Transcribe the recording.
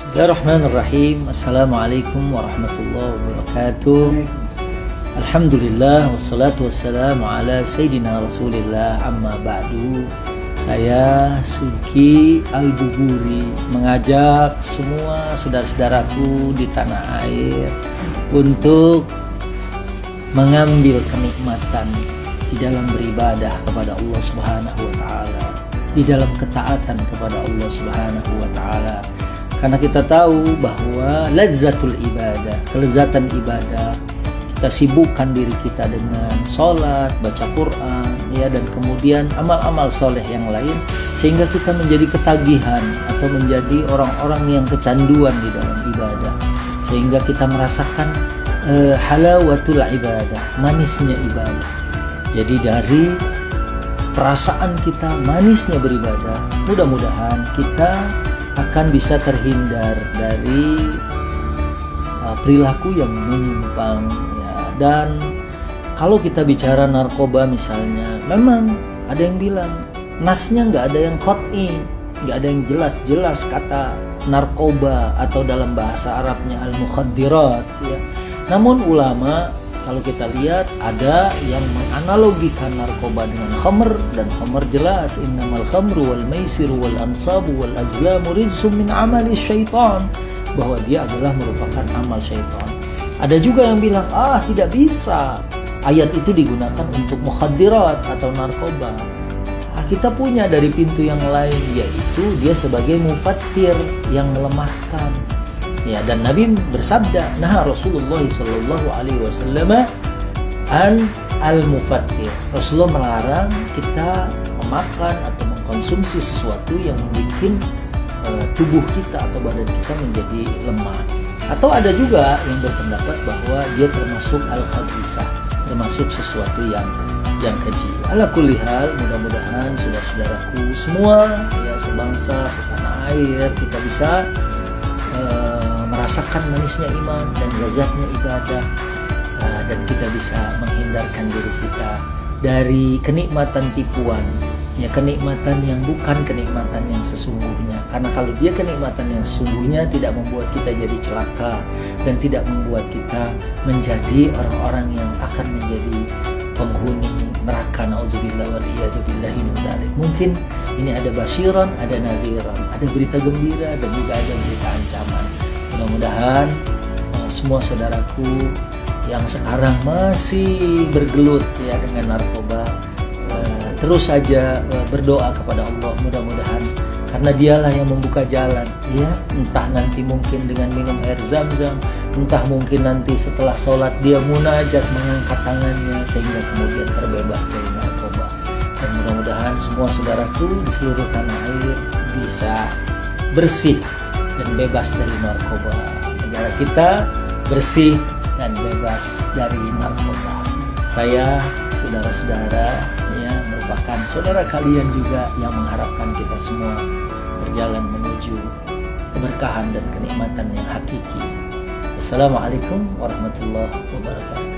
Bismillahirrahmanirrahim. Assalamualaikum warahmatullahi wabarakatuh. Alhamdulillah wassalatu wassalamu ala sayyidina Rasulillah, amma ba'du. Saya Suki Al-Buburi mengajak semua saudara-saudaraku di tanah air untuk mengambil kenikmatan di dalam beribadah kepada Allah Subhanahu wa taala, di dalam ketaatan kepada Allah Subhanahu wa taala. Karena kita tahu bahwa lazzatul ibadah, kelezatan ibadah, kita sibukkan diri kita dengan sholat, baca Quran, ya, dan kemudian amal-amal soleh yang lain, sehingga kita menjadi ketagihan atau menjadi orang-orang yang kecanduan di dalam ibadah, sehingga kita merasakan halawatul ibadah, manisnya ibadah. Jadi dari perasaan kita manisnya beribadah, mudah-mudahan kita akan bisa terhindar dari perilaku yang menyimpang, ya. Dan kalau kita bicara narkoba misalnya, memang ada yang bilang nasnya nggak ada yang qat'i, nggak ada yang jelas-jelas kata narkoba atau dalam bahasa Arabnya al-mukhaddirat, ya. Namun ulama, kalau kita lihat, ada yang menganalogikan narkoba dengan khamr, dan khamr jelas innamal khamru wal maisiru wal ansabu wal azlamu rizsum min amali syaitan, bahwa dia adalah merupakan amal syaitan. Ada juga yang bilang tidak bisa ayat itu digunakan untuk mukhaddirat atau narkoba. Kita punya dari pintu yang lain, yaitu dia sebagai mufattir yang melemahkan. Ya, dan Nabi bersabda, nah Rasulullah sallallahu alaihi wasallam an al-mufattir. Rasulullah melarang kita memakan atau mengkonsumsi sesuatu yang membuat tubuh kita atau badan kita menjadi lemah. Atau ada juga yang berpendapat bahwa dia termasuk al-khabisah, termasuk sesuatu yang keji. Ala kulli hal, mudah-mudahan saudara-saudaraku semua, ya, sebangsa, setanah air, kita bisa merasakan manisnya iman dan lezatnya ibadah, dan kita bisa menghindarkan diri kita dari kenikmatan tipuan, ya, kenikmatan yang bukan kenikmatan yang sesungguhnya. Karena kalau dia kenikmatan yang sesungguhnya, tidak membuat kita jadi celaka dan tidak membuat kita menjadi orang-orang yang akan menjadi penghuni neraka, naudzubillah waliyadzubillahi min dzalik. Mungkin ini ada basyiran, ada nadhiran, ada berita gembira dan juga ada berita ancaman. Mudah-mudahan semua saudaraku yang sekarang masih bergelut, ya, dengan narkoba, terus saja berdoa kepada Allah, mudah-mudahan karena dialah yang membuka jalan, ya, entah nanti mungkin dengan minum air zam-zam, entah mungkin nanti setelah sholat dia munajat mengangkat tangannya sehingga kemudian terbebas dari narkoba. Dan mudah-mudahan semua saudaraku di seluruh tanah air bisa bersih dan bebas dari narkoba. Negara kita bersih dan bebas dari narkoba. Saya, saudara-saudara, ya, merupakan saudara kalian juga yang mengharapkan kita semua berjalan menuju keberkahan dan kenikmatan yang hakiki. Assalamualaikum warahmatullahi wabarakatuh.